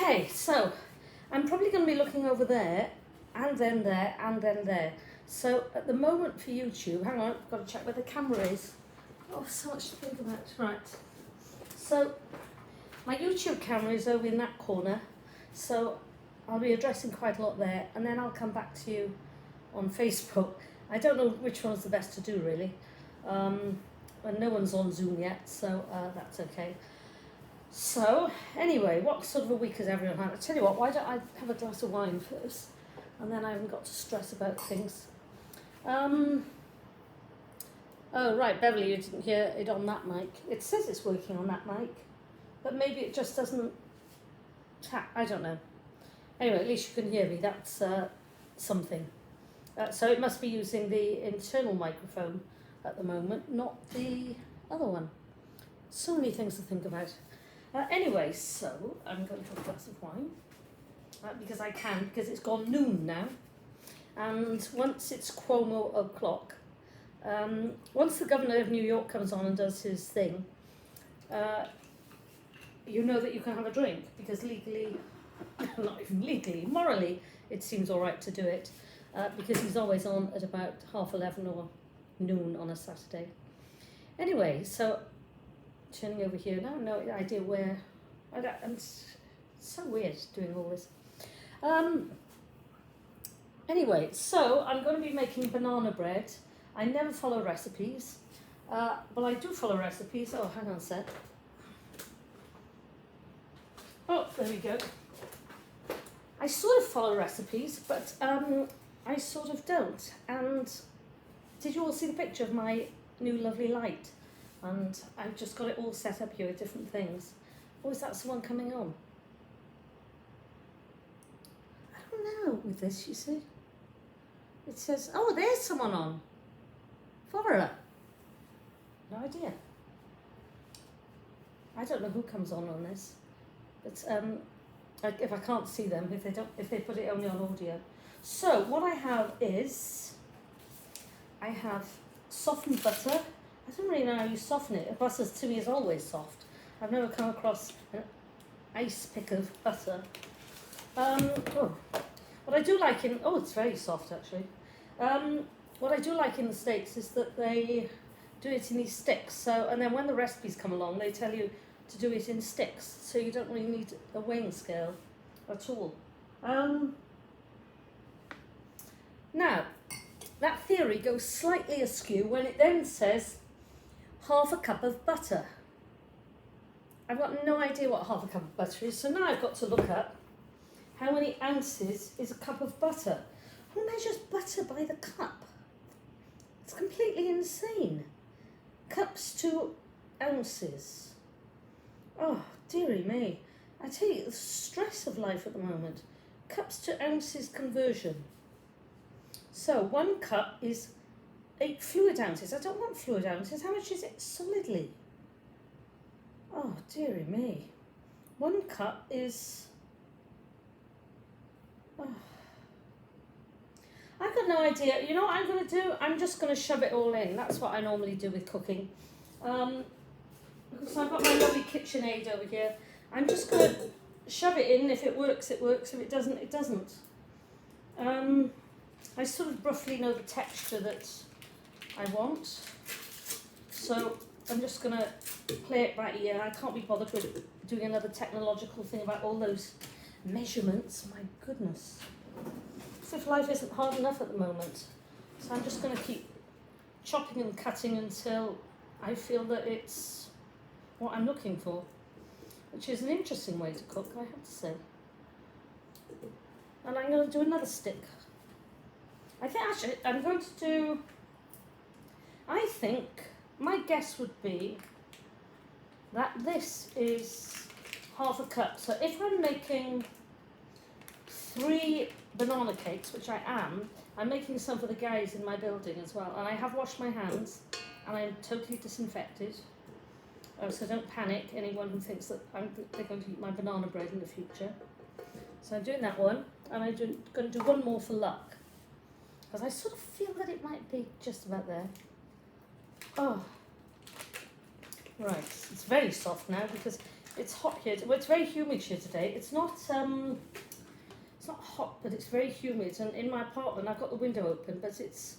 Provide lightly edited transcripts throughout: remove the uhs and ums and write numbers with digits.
Okay, so I'm probably going to be looking over there, and then there, and then there. So at the moment for YouTube, hang on, I've got to check where the camera is. Oh, so much to think about. Right. So my YouTube camera is over in that corner, so I'll be addressing quite a lot there, and then I'll come back to you on Facebook. I don't know which one's the best to do, really. And no one's on Zoom yet, so that's okay. So, anyway, what sort of a week has everyone had? I tell you what, why don't I have a glass of wine first, and then I haven't got to stress about things. Oh, right, Beverly, you didn't hear it on that mic. It says it's working on that mic, but maybe it just doesn't tap, I don't know. Anyway, at least you can hear me, that's something. So it must be using the internal microphone at the moment, not the other one. So many things to think about. Anyway, so I'm going to have a glass of wine because I can, because it's gone noon now. And once it's Cuomo o'clock, once the governor of New York comes on and does his thing, you know that you can have a drink because legally, not even legally, morally, it seems all right to do it because he's always on at about 11:30 or noon on a Saturday. Anyway, so turning over here now, no idea where. It's so weird doing all this. Anyway, so I'm going to be making banana bread. I never follow recipes, but I do follow recipes. Oh, hang on a sec. Oh, there we go. I sort of follow recipes, but I sort of don't. And did you all see the picture of my new lovely light? And I've just got it all set up here with different things. Oh, is that someone coming on? I don't know with this, you see. It says, oh, there's someone on. Flora. No idea. I don't know who comes on this. But if I can't see them, if they put it only on audio. So what I have is, I have softened butter. I don't really know how you soften it. Butter to me is always soft. I've never come across an ice pick of butter. What I do like it's very soft actually. What I do like in the States is that they do it in these sticks. So, and then when the recipes come along, they tell you to do it in sticks. So you don't really need a weighing scale at all. Now, that theory goes slightly askew when it then says half a cup of butter. I've got no idea what half a cup of butter is, so now I've got to look up how many ounces is a cup of butter. Who measures butter by the cup? It's completely insane. Cups to ounces. Oh, dearie me. I tell you, the stress of life at the moment. Cups to ounces conversion. So 1 cup is 8 fluid ounces. I don't want fluid ounces. How much is it solidly? Oh, dearie me. 1 cup is... Oh. I've got no idea. You know what I'm going to do? I'm just going to shove it all in. That's what I normally do with cooking. So I've got my lovely KitchenAid over here. I'm just going to shove it in. If it works, it works. If it doesn't, it doesn't. I sort of roughly know the texture that I want. So I'm just going to play it right here. I can't be bothered with doing another technological thing about all those measurements. My goodness. As if life isn't hard enough at the moment. So I'm just going to keep chopping and cutting until I feel that it's what I'm looking for. Which is an interesting way to cook, I have to say. And I'm going to do another stick. I think actually I'm going to do, I think my guess would be that this is half a cup. So if I'm making 3 banana cakes, which I am, I'm making some for the guys in my building as well. And I have washed my hands and I'm totally disinfected. So don't panic, anyone who thinks that they're going to eat my banana bread in the future. So I'm doing that one, and I'm going to do one more for luck. Because I sort of feel that it might be just about there. Oh, right, it's very soft now because It's hot here. Well, it's very humid here today. It's not hot, but it's very humid. And in my apartment, I've got the window open, but it's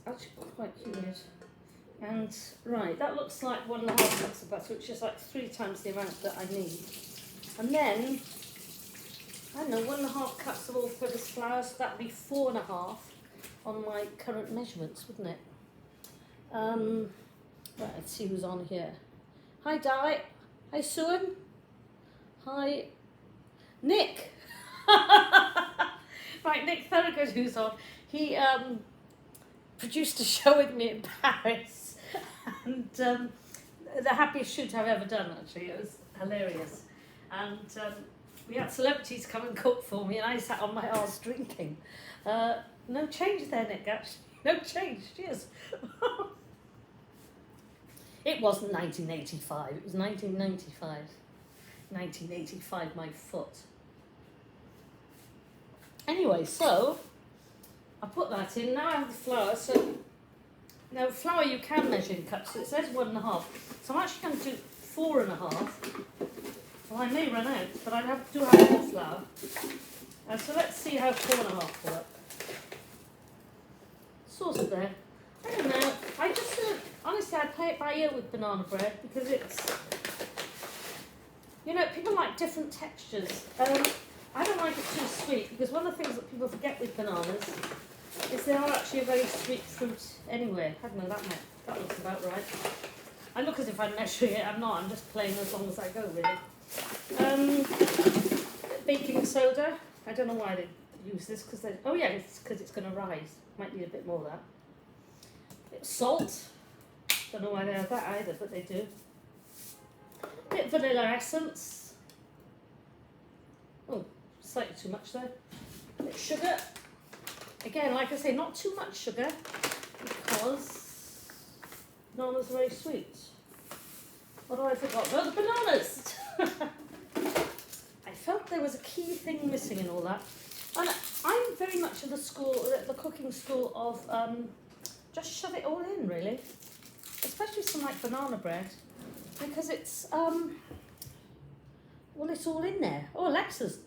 actually quite humid. And right, that looks like 1.5 cups of butter, which is like 3 times the amount that I need. And then, I don't know, 1.5 cups of all-purpose flour, so that would be 4.5 on my current measurements, wouldn't it? Right, let's see who's on here. Hi, Di. Hi, Suan. Hi, Nick. Right, Nick Thorogood, who's on. He produced a show with me in Paris, and the happiest shoot I've ever done, actually. It was hilarious. And we had celebrities come and cook for me, and I sat on my arse drinking. No change there, Nick, actually. No change. Cheers. It wasn't 1985, it was 1995. 1985, my foot. Anyway, so I put that in. Now I have the flour. So now flour you can measure in cups. So it says 1.5. So I'm actually going to do 4.5. Well, I may run out, but I do have more flour. So let's see how 4.5 will work. Sort of there. I don't know. I just honestly, I play it by ear with banana bread because it's, you know, people like different textures. I don't like it too sweet because one of the things that people forget with bananas is they are actually a very sweet fruit anyway. I don't know, that looks about right. I look as if I'm measuring it. I'm not. I'm just playing as long as I go, really. Baking soda. I don't know why they use this because they. Oh yeah, it's because it's going to rise. Might need a bit more of that. Salt. Don't know why they have that either, but they do. Bit of vanilla essence. Oh, slightly too much there. Bit of sugar. Again, like I say, not too much sugar because bananas are very sweet. What do I forgot? Oh, the bananas! I felt there was a key thing missing in all that. And I'm very much of the cooking school of just shove it all in, really. Especially some like banana bread, because it's well, it's all in there. Oh, Alexa's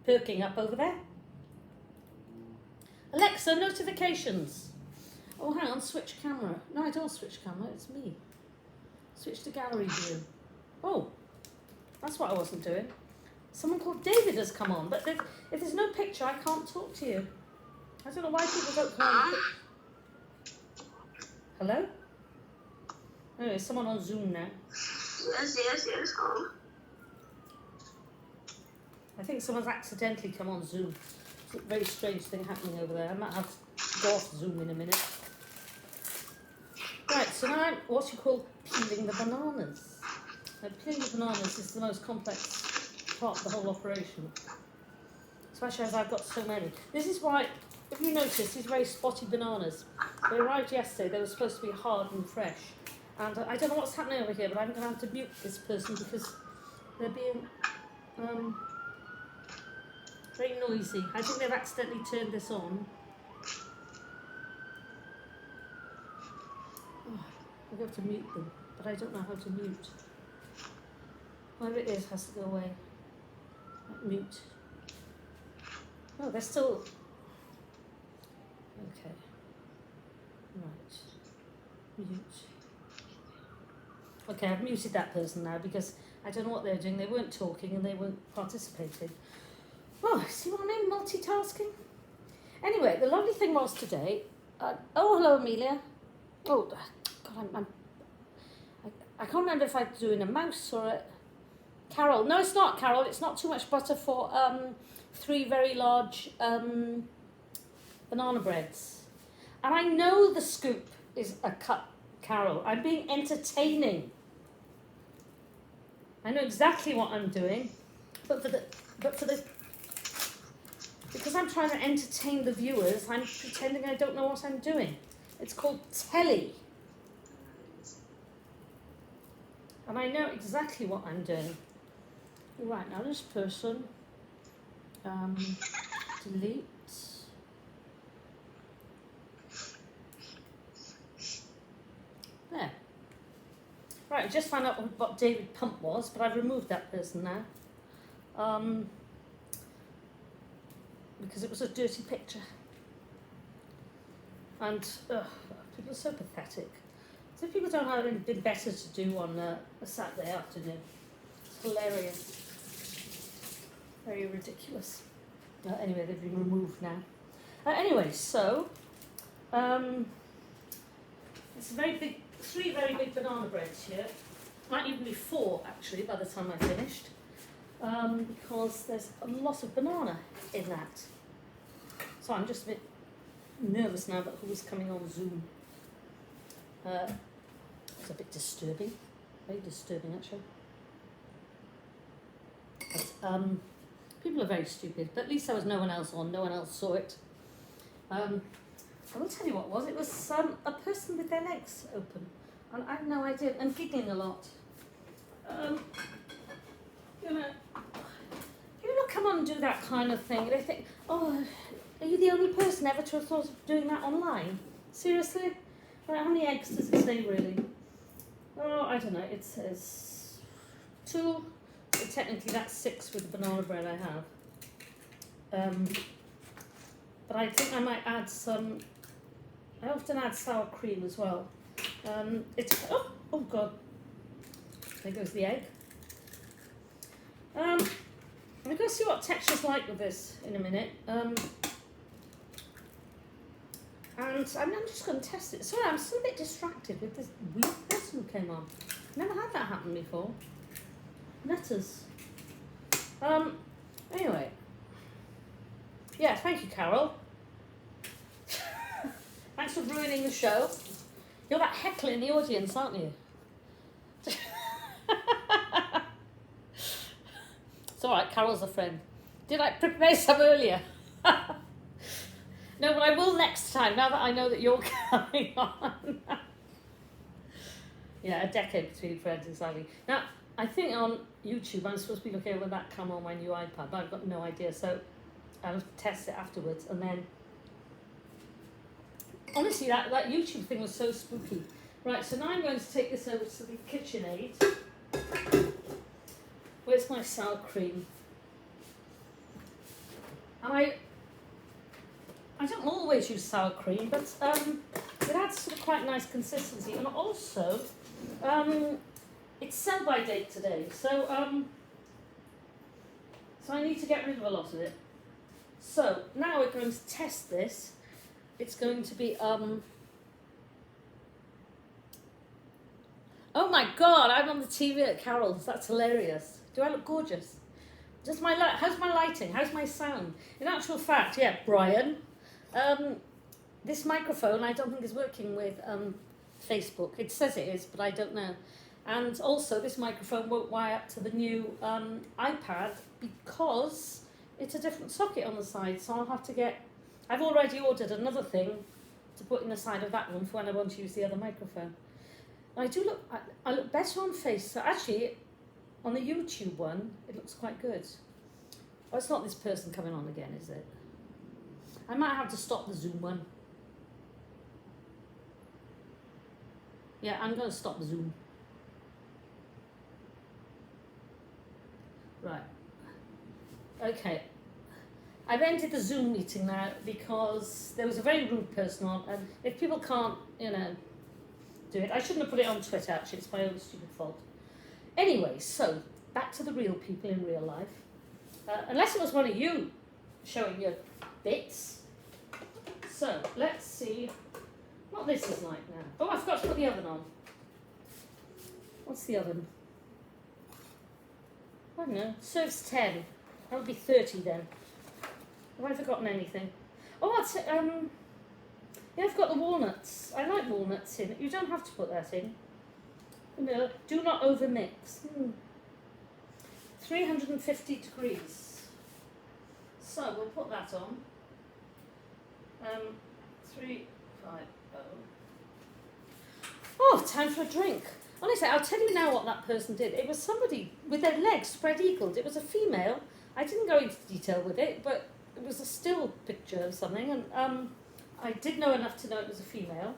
perking up over there. Alexa, notifications. Oh, hang on, switch camera. No, I don't switch camera, it's me. Switch to gallery view. Oh, that's what I wasn't doing. Someone called David has come on, but if there's no picture, I can't talk to you. I don't know why people don't come on. Hello? Anyway, someone on Zoom now. Yes, home. I think someone's accidentally come on Zoom. It's a very strange thing happening over there. I might have to go off Zoom in a minute. Right, so now I'm what you call peeling the bananas. Now, peeling the bananas is the most complex part of the whole operation. Especially as I've got so many. This is why, if you notice, these very spotty bananas, they arrived yesterday. They were supposed to be hard and fresh. And I don't know what's happening over here, but I'm going to have to mute this person because they're being very noisy. I think they've accidentally turned this on. Oh, I'm going to have to mute them, but I don't know how to mute. Whatever it is has to go away. Like mute. Oh, they're still... Okay. Right. Mute. Okay, I've muted that person now because I don't know what they're doing. They weren't talking and they weren't participating. Oh, see what I mean? Multitasking. Anyway, the lovely thing was today... oh, hello, Amelia. Oh, God, I can't remember if I'm doing a mouse or a... Carol. No, it's not, Carol. It's not too much butter for 3 very large banana breads. And I know the scoop is a cup, Carol. I'm being entertaining. I know exactly what I'm doing, but because I'm trying to entertain the viewers, I'm pretending I don't know what I'm doing. It's called telly. And I know exactly what I'm doing. Right, now this person, delete. There. Right, I just found out what David Pump was, but I've removed that person now. Because it was a dirty picture. And people are so pathetic. So if people don't have anything better to do on a Saturday afternoon, it's hilarious. Very ridiculous. Anyway, they've been removed now. Anyway, so it's a very big, 3 very big banana breads here. Might even be 4 actually by the time I finished, because there's a lot of banana in that. So I'm just a bit nervous now about who's coming on Zoom. It's a bit disturbing, very disturbing actually. But people are very stupid, but at least there was no one else on, no one else saw it. I will tell you what it was. It was a person with their legs open, and I have no idea, and giggling a lot. People come on and do that kind of thing. They think, oh, are you the only person ever to have thought of doing that online? Seriously? How many eggs does it say really? Oh, I don't know. It says 2. But technically that's 6 with the banana bread I have. But I think I might add some. I often add sour cream as well. Oh god. There goes the egg. I'm going to see what texture's like with this in a minute. And I'm just going to test it. Sorry, I'm still a bit distracted with this weird person who came on. Never had that happen before. Letters. Anyway. Yeah, thank you, Carol. Thanks for ruining the show. You're that heckler in the audience, aren't you? It's alright, Carol's a friend. Did I prepare some earlier? No, but I will next time, now that I know that you're coming on. Yeah, a decade between friends, exactly. Now, I think on YouTube I'm supposed to be looking over that camera on my new iPad, but I've got no idea, so I'll test it afterwards. And then, honestly, that YouTube thing was so spooky. Right, so now I'm going to take this over to the KitchenAid. Where's my sour cream? And I don't always use sour cream, but it adds sort of quite nice consistency. And also, it's sell-by date today, so I need to get rid of a lot of it. So now we're going to test this. It's going to be oh my god, I'm on the TV at Carol's. That's hilarious. Do I look gorgeous? How's my lighting? How's my sound? In actual fact, yeah, Brian, this microphone I don't think is working with Facebook. It says it is, but I don't know. And also, this microphone won't wire up to the new iPad because it's a different socket on the side. So I'll have to get. I've already ordered another thing to put in the side of that one for when I want to use the other microphone. I look better on face. So actually, on the YouTube one, it looks quite good. Oh, it's not this person coming on again, is it? I might have to stop the Zoom one. Yeah, I'm going to stop the Zoom. Right. Okay. I've ended the Zoom meeting now because there was a very rude person on, and if people can't, do it, I shouldn't have put it on Twitter actually, it's my own stupid fault. Anyway, so back to the real people in real life. Unless it was one of you showing your bits. So, let's see what this is like now. Oh, I forgot to put the oven on. What's the oven? I don't know, serves 10. That would be 30 then. Have I forgotten anything? Oh, yeah, I've got the walnuts. I like walnuts in it. You don't have to put that in. No, do not overmix. 350 degrees. So we'll put that on. 350. Oh, time for a drink. Honestly, I'll tell you now what that person did. It was somebody with their legs spread-eagled. It was a female. I didn't go into detail with it, but it was a still picture of something, and I did know enough to know it was a female.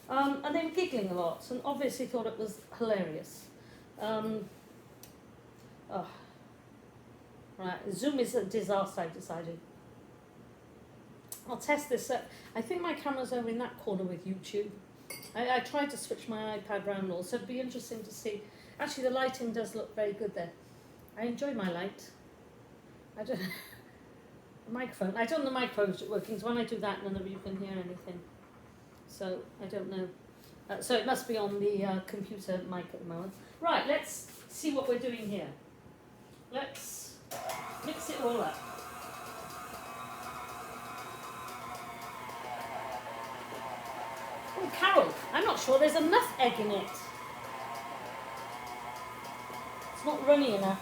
And they were giggling a lot and obviously thought it was hilarious. Oh. Right, Zoom is a disaster, I've decided. I'll test this. I think my camera's over in that corner with YouTube. I tried to switch my iPad around also. It'd be interesting to see. Actually, the lighting does look very good there. I enjoy my light. I don't the microphone. I don't know the microphone's working, so when I do that, none of you can hear anything. So, I don't know. So it must be on the computer mic at the moment. Right, let's see what we're doing here. Let's mix it all up. Oh, Carol, I'm not sure there's enough egg in it. It's not runny enough.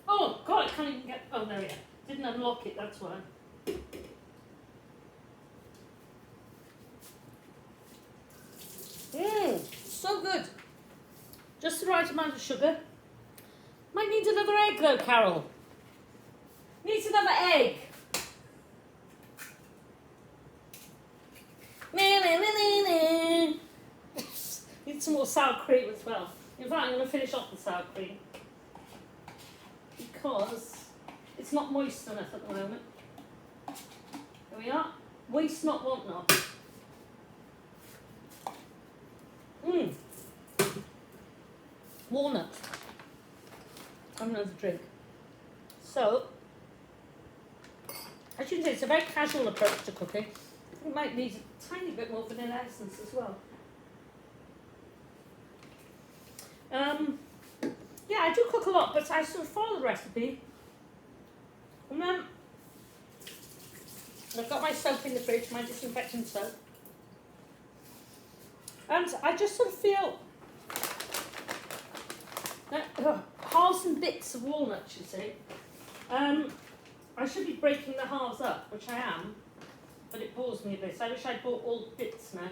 Oh, God, I can't even get... Oh, there we are. Didn't unlock it, that's why. So good. Just the right amount of sugar. Might need another egg though, Carol. Needs another egg. Need some more sour cream as well. In fact, I'm going to finish off the sour cream because it's not moist enough at the moment. There we are. Waste not, want not. Walnut. I'm another drink. So, as you can see, it's a very casual approach to cooking. You might need a tiny bit more vanilla essence as well. Yeah, I do cook a lot, but I sort of follow the recipe. And then I've got my soap in the fridge, my disinfectant soap. And I just sort of feel that halves and bits of walnuts, you see. I should be breaking the halves up, which I am, but it bores me a bit. So I wish I'd bought all bits now.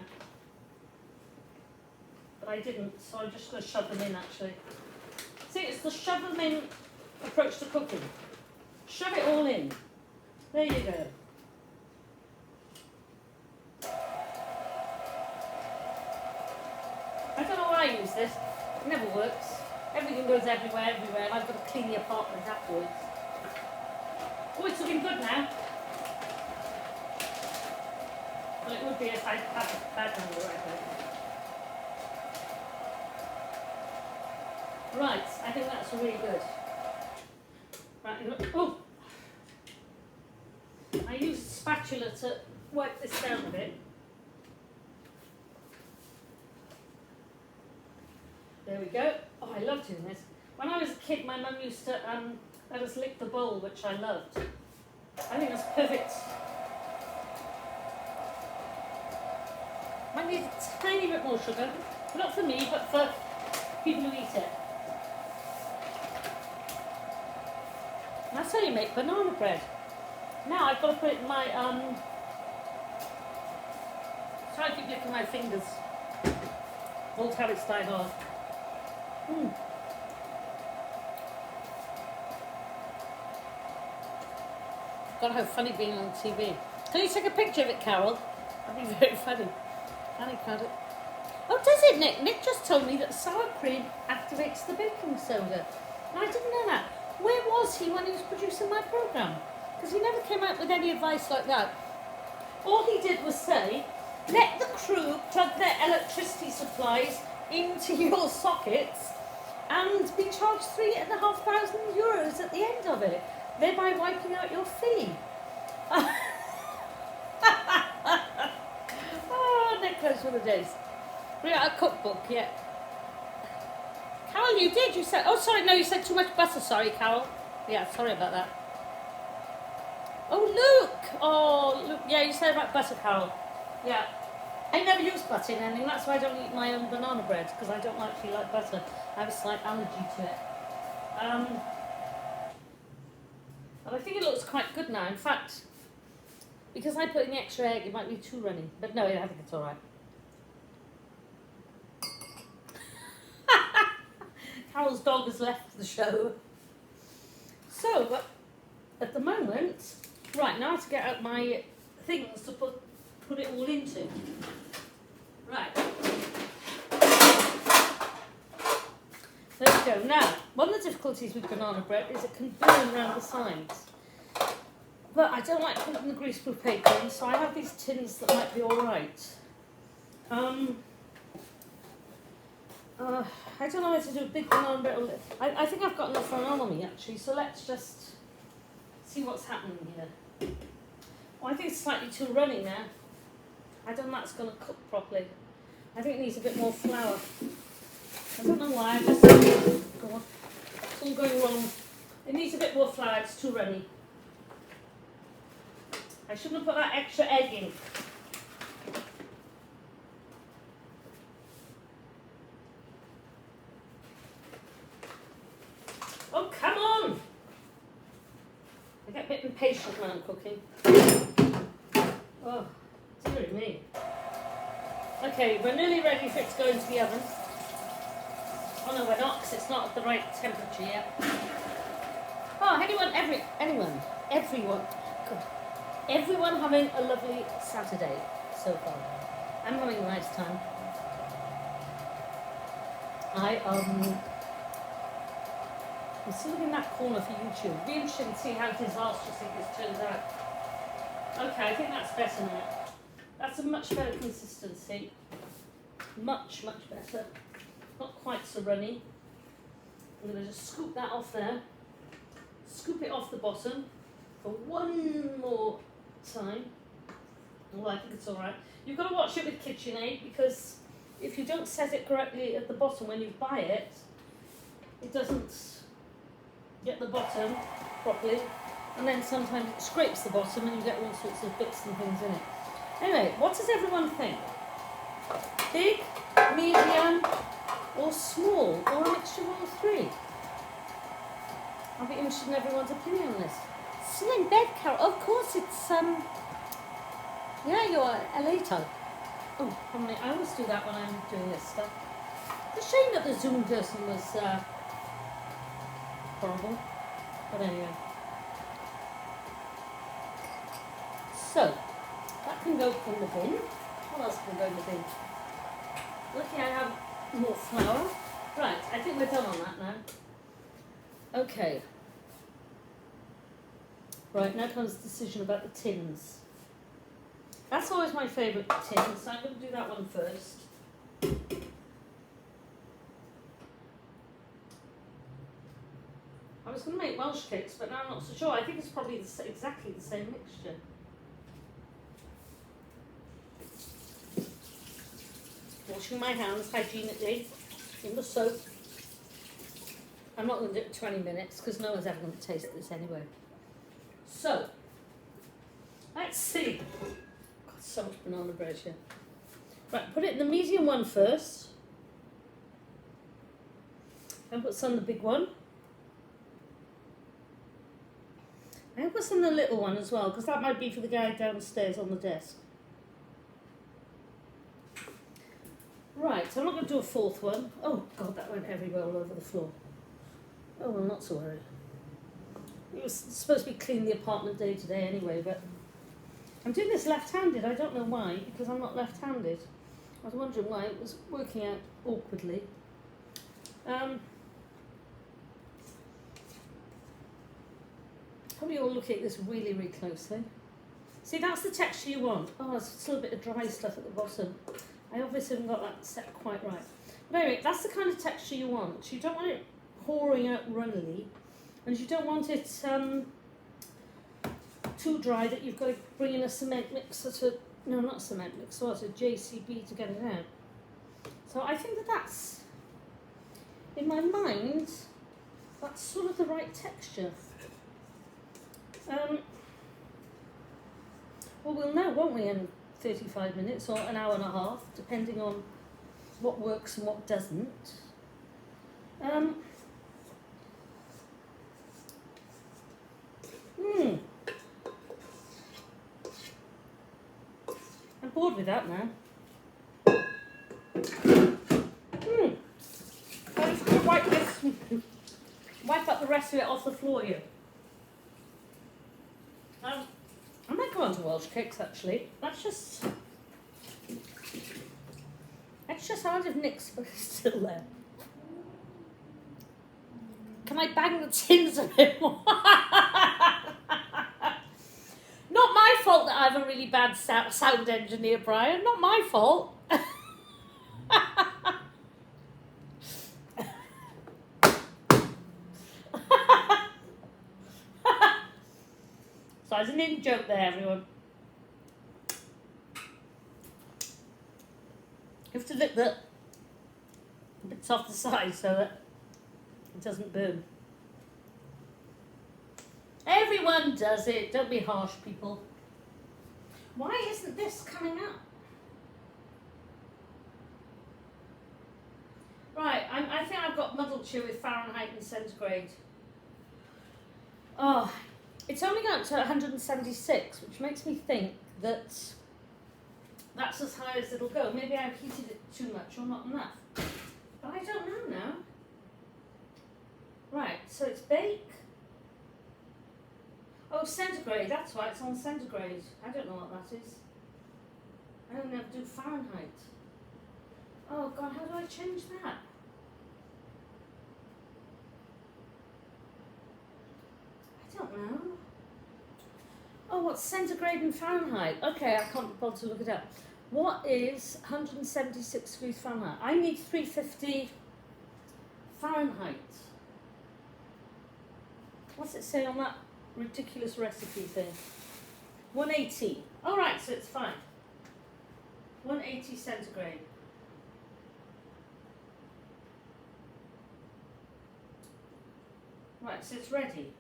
But I didn't, so I'm just going to shove them in actually. See, it's the shove them in approach to cooking. Shove it all in. There you go. I don't know why I use this. It never works. Everything goes everywhere, and I've got to clean the apartment afterwards. Oh, it's looking good now. Well, it would be if I had a bad one the right way. Right, I think that's really good. Right, look. Oh! I use a spatula to wipe this down a bit. There we go. Oh, I love doing this. When I was a kid, my mum used to let us lick the bowl, which I loved. I think that's perfect. Might need a tiny bit more sugar. Not for me, but for people who eat it. And that's how you make banana bread. Now I've got to put it in my, sorry, I keep licking my fingers. Old habits die hard. God, how funny being on TV. Can you take a picture of it, Carol? That'd be very funny. Annie can't it. Oh, does it, Nick? Nick just told me that sour cream activates the baking soda. And I didn't know that. Where was he when he was producing my programme? Because he never came out with any advice like that. All he did was say, let the crew plug their electricity supplies into your sockets and be charged €3,500 at the end of it, thereby wiping out your fee. Oh, Nick knows what it is. We got a cookbook, yeah. Carol, you did. You said, oh, sorry, no, you said too much butter. Sorry, Carol. Yeah, sorry about that. Oh, Luke. Oh, Luke. Yeah, you said about butter, Carol. Yeah. I never use butter in anything. That's why I don't eat my own banana bread, because I don't actually like butter. I have a slight allergy to it. But I think it looks quite good now. In fact, because I put in the extra egg, it might be too runny. But no, I think it's all right. Carol's dog has left the show. So, at the moment, right, now to get out my things to put it all into. Right. There we go. Now, one of the difficulties with banana bread is it can burn around the sides. But I don't like putting the greaseproof paper in, so I have these tins that might be alright. I don't know how to do a big banana bread. I think I've got enough on me actually, so let's just see what's happening here. Oh, I think it's slightly too runny now. I don't know that's going to cook properly. I think it needs a bit more flour. I don't know why, I just go on. It's all going wrong. It needs a bit more flour, it's too runny. I shouldn't have put that extra egg in. Oh, come on! I get a bit impatient when I'm cooking. Oh, dear me. Okay, we're nearly ready for it to go into the oven. Oh no, we're not, because it's not at the right temperature yet. Oh, everyone having a lovely Saturday so far. I'm having a nice time. I'm still in that corner for YouTube. Be interesting to see how disastrous this turns out. Okay, I think that's better now. That's a much better consistency. Much, much better. Not quite so runny. I'm going to just scoop that off there. Scoop it off the bottom for one more time. Oh, I think it's alright. You've got to watch it with KitchenAid because if you don't set it correctly at the bottom when you buy it, it doesn't get the bottom properly, and then sometimes it scrapes the bottom and you get all sorts of bits and things in it. Anyway, what does everyone think? Big, medium, or small, or a mixture of all three? I'll be interested in everyone's opinion on this. Still in bed, Carol? Of course, it's yeah, you're a later. Oh, I always do that when I'm doing this stuff. It's a shame that the Zoom person was horrible. But anyway. So, that can go in the bin. What else can go in the bin? Lucky I have more flour. Right, I think we're done on that now. Okay. Right, now comes the decision about the tins. That's always my favourite tin, so I'm going to do that one first. I was going to make Welsh cakes, but now I'm not so sure. I think it's probably exactly the same mixture. Washing my hands hygienically in the soap. I'm not going to do it 20 minutes because no one's ever going to taste this anyway. So, let's see. Got so much banana bread here. Right, put it in the medium one first. And put some in the big one. And put some in the little one as well, because that might be for the guy downstairs on the desk. Right, so I'm not going to do a fourth one. Oh, God, that went everywhere all over the floor. Oh, well, not so worried. It was supposed to be clean the apartment day today anyway, but I'm doing this left-handed. I don't know why, because I'm not left-handed. I was wondering why it was working out awkwardly. Probably all looking at this really, really closely. See, that's the texture you want. Oh, there's still a bit of dry stuff at the bottom. I obviously haven't got that set quite right. But anyway, that's the kind of texture you want. You don't want it pouring out runnily, and you don't want it too dry that you've got to bring in a cement mixer to, no, not cement mixer, it's a JCB to get it out. So I think that's, in my mind, that's sort of the right texture. Well, we'll know, won't we, in 35 minutes or an hour and a half, depending on what works and what doesn't. I'm bored with that now. I'm just going to wipe up the rest of it off the floor here. Welsh cakes actually. That's just hard if Nick's still there. Can I bang the tins a bit more? Not my fault that I have a really bad sound engineer, Brian. Not my fault. So it's an in joke there, everyone. You have to lick the bits off the side so that it doesn't burn. Everyone does it. Don't be harsh, people. Why isn't this coming up? Right, I think I've got muddled here with Fahrenheit and centigrade. Oh, it's only going up to 176, which makes me think that that's as high as it'll go. Maybe I've heated it too much or not enough. But I don't know now. Right, so it's bake. Oh, centigrade, that's why it's on centigrade. I don't know what that is. I don't know how to do Fahrenheit. Oh God, how do I change that? I don't know. Oh, what's centigrade and Fahrenheit? Okay, I can't be bothered to look it up. What is 176 degrees Fahrenheit? I need 350 Fahrenheit. What's it say on that ridiculous recipe thing? 180. All right, so it's fine. 180 centigrade. Right, so it's ready.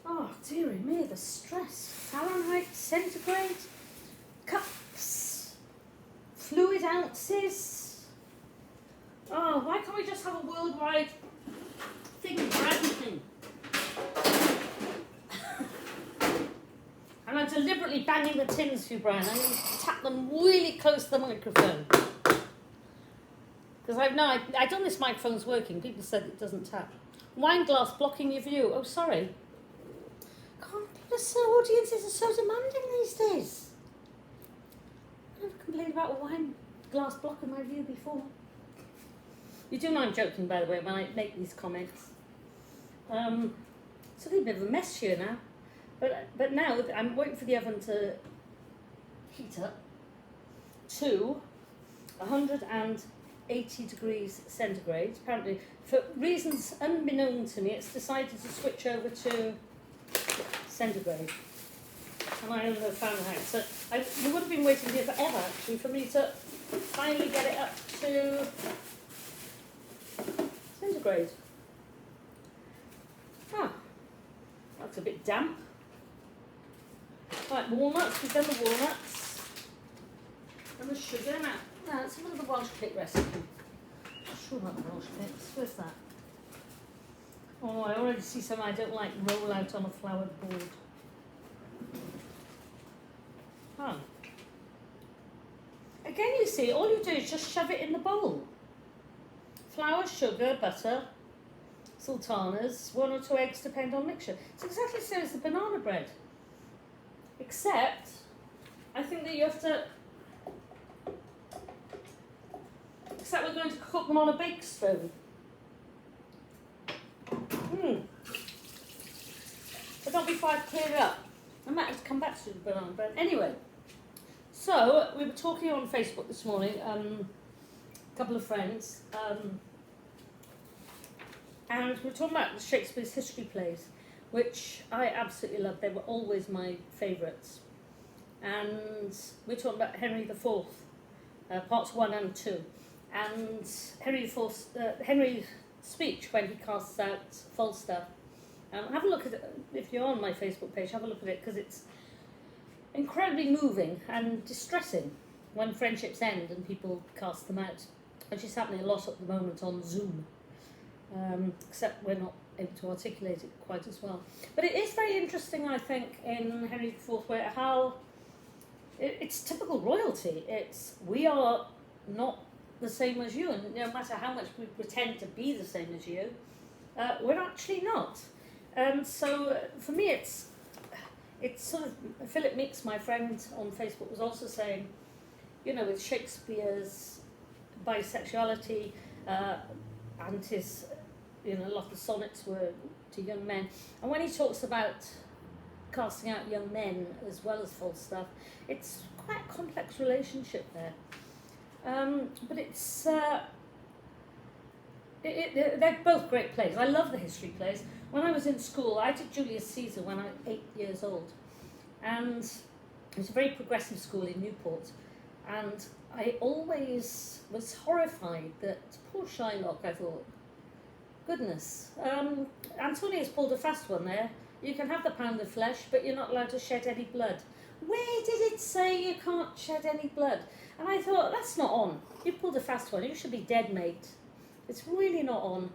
Oh, dearie me, the stress. Fahrenheit, centigrade, cups, fluid ounces. Oh, why can't we just have a worldwide thing for everything? And I'm deliberately banging the tins for you, Brian. I'm going to tap them really close to the microphone. Because I don't know this microphone's working. People said it doesn't tap. Wine glass blocking your view. Oh, sorry. God, audiences are so demanding these days. I've never complained about a wine glass blocking my view before. You do know I'm joking, by the way, when I make these comments. It's a little bit of a mess here now. But now I'm waiting for the oven to heat up to 180 degrees centigrade. Apparently, for reasons unbeknown to me, it's decided to switch over to centigrade. And I don't know Fahrenheit. So we would have been waiting here forever, actually, for me to finally get it up to centigrade. Ah, that's a bit damp. Right, walnuts, we've done the walnuts. And the sugar. Now, let's have a look at the Welsh cake recipe. I'm sure about the Welsh cakes. Where's that? Oh, I already see some I don't like roll out on a floured board. Huh. Again, you see, all you do is just shove it in the bowl. Flour, sugar, butter, sultanas, 1 or 2 eggs depend on mixture. It's exactly the same as the banana bread. Except, I think that you have to... Except we're going to cook them on a bake stove. But not before I clear it up. I might have to come back to the banana bread. Anyway, so we were talking on Facebook this morning, a couple of friends, and we were talking about Shakespeare's history plays, which I absolutely love. They were always my favourites. And we're talking about Henry IV, parts 1 and 2. And Henry's speech when he casts out Falstaff. Have a look at it, if you're on my Facebook page, have a look at it, because it's incredibly moving and distressing when friendships end and people cast them out, which is happening a lot at the moment on Zoom, except we're not able to articulate it quite as well. But it is very interesting, I think, in Henry IV, where how it's typical royalty. It's, we are not the same as you, and no matter how much we pretend to be the same as you, we're actually not. So for me, it's sort of, Philip Meeks, my friend on Facebook, was also saying, with Shakespeare's bisexuality and his, a lot of sonnets were to young men. And when he talks about casting out young men as well as Falstaff, it's quite a complex relationship there. But it's, they're both great plays. I love the history plays. When I was in school, I did Julius Caesar when I was 8 years old. And it was a very progressive school in Newport. And I always was horrified that poor Shylock, I thought, goodness, Antonius pulled a fast one there. You can have the pound of flesh, but you're not allowed to shed any blood. Where did it say you can't shed any blood? And I thought, that's not on. You pulled a fast one. You should be dead, mate. It's really not on.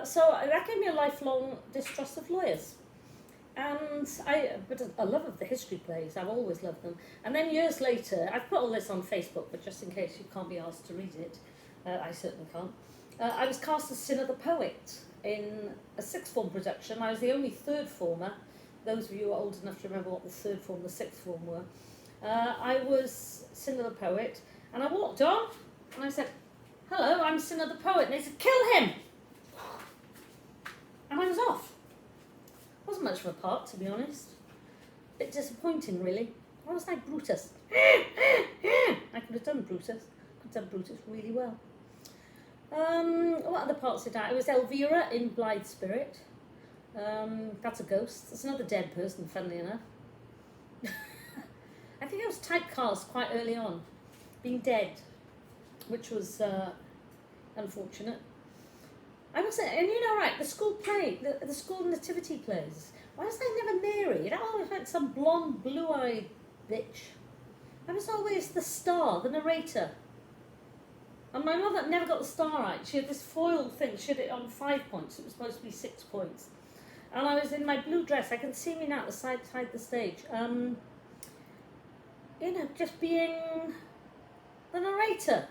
So that gave me a lifelong distrust of lawyers. But a love of the history plays. I've always loved them. And then years later, I've put all this on Facebook, but just in case you can't be asked to read it, I certainly can't. I was cast as Sin of the Poet in a sixth form production. I was the only third former. Those of you who are old enough to remember what the third form, the sixth form were. I was Sin of the Poet, and I walked on, and I said, "Hello, I'm Sin of the Poet," and they said, "Kill him!" And I was off. Wasn't much of a part, to be honest. A bit disappointing, really. I was like Brutus. I could have done Brutus. Really well. What other parts did I? was Elvira in Blithe Spirit. That's a ghost. That's another dead person, funnily enough. I think I was typecast quite early on, being dead, which was unfortunate. I was, and right, the school play, the school nativity plays. Why was I never Mary? I always went some blonde, blue-eyed bitch. I was always the star, the narrator. And my mother never got the star right. She had this foil thing. She had it on 5 points. It was supposed to be 6 points. And I was in my blue dress. I can see me now at the side the stage. Just being the narrator.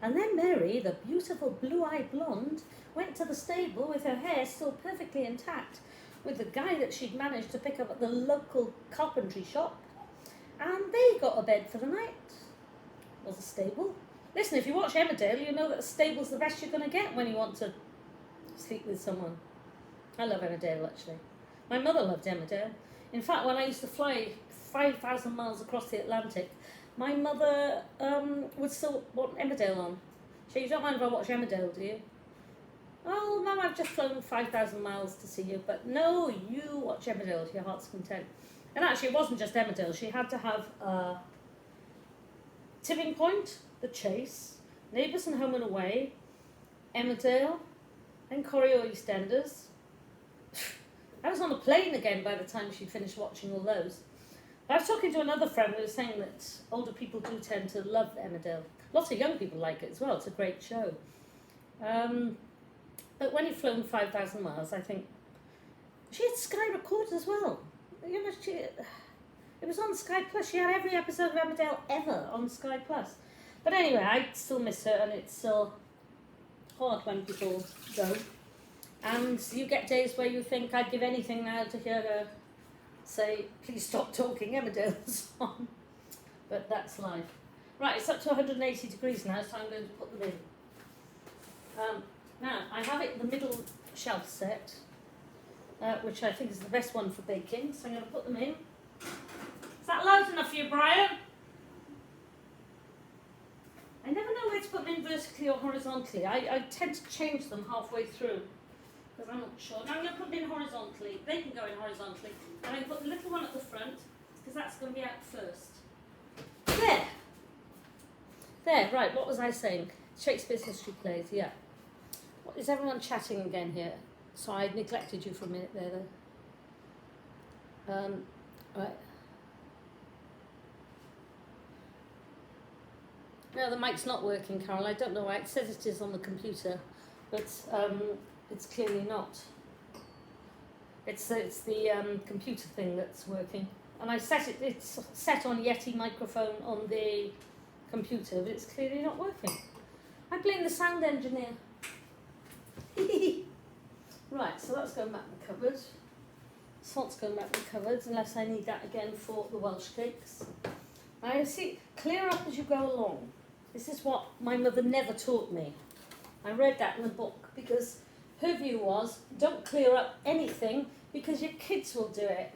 And then Mary, the beautiful blue-eyed blonde, went to the stable with her hair still perfectly intact, with the guy that she'd managed to pick up at the local carpentry shop. And they got a bed for the night. It was a stable. Listen, if you watch Emmerdale, you know that a stable's the best you're going to get when you want to sleep with someone. I love Emmerdale, actually. My mother loved Emmerdale. In fact, when I used to fly 5,000 miles across the Atlantic, my mother would still want Emmerdale on. So you don't mind if I watch Emmerdale, do you? Oh, Mum, I've just flown 5,000 miles to see you. But no, you watch Emmerdale to your heart's content. And actually, it wasn't just Emmerdale. She had to have Tipping Point, The Chase, Neighbours and Home and Away, Emmerdale, and Choreo EastEnders. I was on a plane again by the time she'd finished watching all those. I was talking to another friend who was saying that older people do tend to love Emmerdale. Lots of young people like it as well. It's a great show. But when you've flown 5,000 miles, I think... She had Sky Records as well. It was on Sky Plus. She had every episode of Emmerdale ever on Sky Plus. But anyway, I still miss her, and it's still hard when people go. And you get days where you think, I'd give anything now to hear her say, please stop talking, Emmerdale's on. But that's life. Right, it's up to 180 degrees now, so I'm going to put them in. Now, I have it in the middle shelf set, which I think is the best one for baking, so I'm going to put them in. Is that loud enough for you, Brian? I never know where to put them in vertically or horizontally. I tend to change them halfway through, because I'm not sure. Now I'm going to put them in horizontally. They can go in horizontally. And I'm going to put the little one at the front, because that's going to be out first. There! There, right, what was I saying? Shakespeare's history plays, yeah. What, is everyone chatting again here? So I neglected you for a minute there, though. Right. No, the mic's not working, Carol. I don't know why. It says it is on the computer, but it's clearly not. It's the computer thing that's working. And I set it, it's set on Yeti microphone on the computer, but it's clearly not working. I blame the sound engineer. Right, so that's going back in the cupboard. Salt's going back in the cupboards unless I need that again for the Welsh cakes. I see, clear up as you go along. This is what my mother never taught me. I read that in the book because her view was, don't clear up anything because your kids will do it.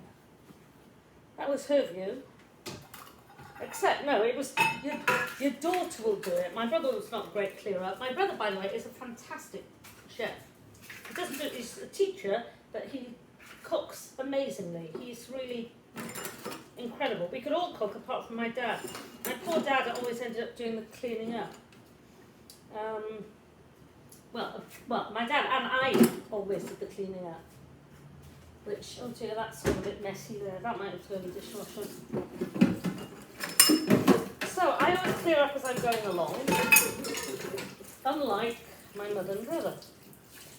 That was her view. Except, no, it was your daughter will do it. My brother was not a great clear up. My brother, by the way, is a fantastic chef. He doesn't do, he's a teacher, but he cooks amazingly. He's really incredible. We could all cook apart from my dad. My poor dad always ended up doing the cleaning up. Well, my dad and I always did the cleaning up. Which, oh dear, that's all a bit messy there. That might have to go in the dishwasher. So, I always clear up as I'm going along, unlike my mother and brother.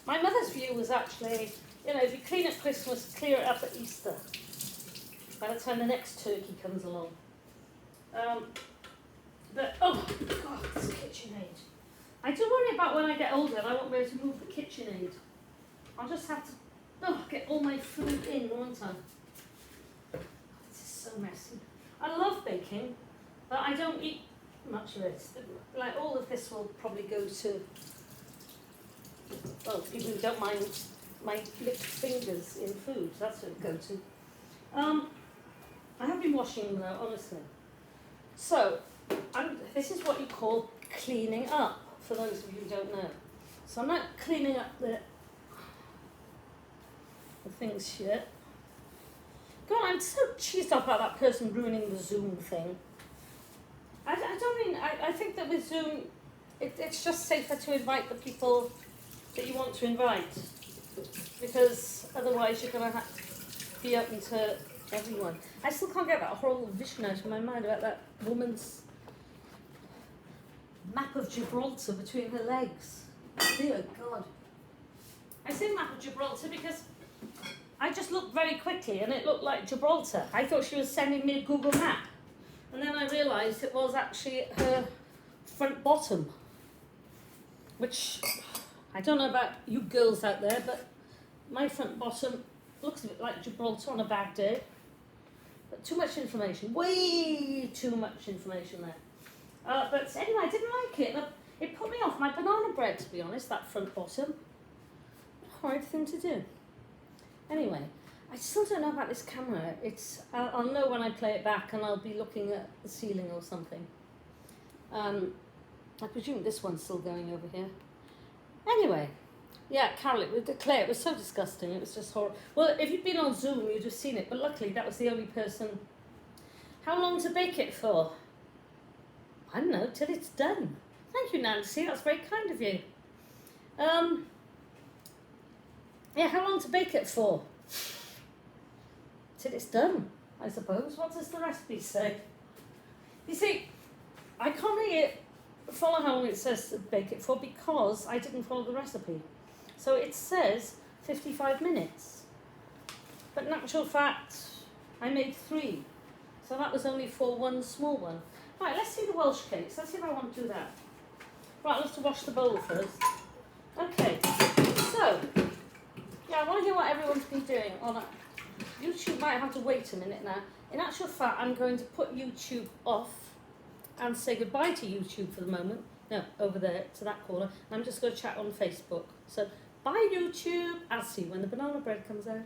My mother's view was actually, you know, if you clean at Christmas, clear it up at Easter, by the time the next turkey comes along. But, oh God, this KitchenAid. I do worry about when I get older and I won't be able to move the KitchenAid. I'll just have to get all my food in, won't I? This is so messy. I love baking, but I don't eat much of it. Like, all of this will probably go to, well, people who don't mind my licked fingers in food, that's what it will go to. I have been washing them though, honestly. So, this is what you call cleaning up, for those of you who don't know. So I'm not cleaning up the things here. God, I'm so cheesed off about that person ruining the Zoom thing. I don't mean, I think that with Zoom, it's just safer to invite the people that you want to invite. Because otherwise you're going to have to be open to everyone. I still can't get that horrible vision out of my mind about that woman's map of Gibraltar between her legs. Dear God. I say map of Gibraltar because I just looked very quickly and it looked like Gibraltar. I thought she was sending me a Google map. And then I realised it was actually her front bottom. Which, I don't know about you girls out there, but my front bottom looks a bit like Gibraltar on a bad day. But too much information, way too much information there. But anyway, I didn't like it. It put me off my banana bread, to be honest, that front bottom. Hard thing to do. Anyway, I still don't know about this camera. I'll know when I play it back and I'll be looking at the ceiling or something. I presume this one's still going over here. Anyway, yeah, Carol, Claire, it was so disgusting. It was just horrible. Well, if you'd been on Zoom, you'd have seen it. But luckily, that was the only person. How long to bake it for? I don't know, till it's done. Thank you, Nancy. That's very kind of you. Yeah, how long to bake it for? Till it's done, I suppose. What does the recipe say? You see, I can't really follow how long it says to bake it for because I didn't follow the recipe. So it says 55 minutes. But in actual fact, I made 3. So that was only for one small one. Right, let's see the Welsh cakes. Let's see if I want to do that. Right, I'll have to wash the bowl first. Okay, so, yeah, I want to hear what everyone's been doing on that. YouTube might have to wait a minute now. In actual fact, I'm going to put YouTube off and say goodbye to YouTube for the moment. No, over there to that corner. I'm just going to chat on Facebook. So, bye YouTube. I'll see you when the banana bread comes out.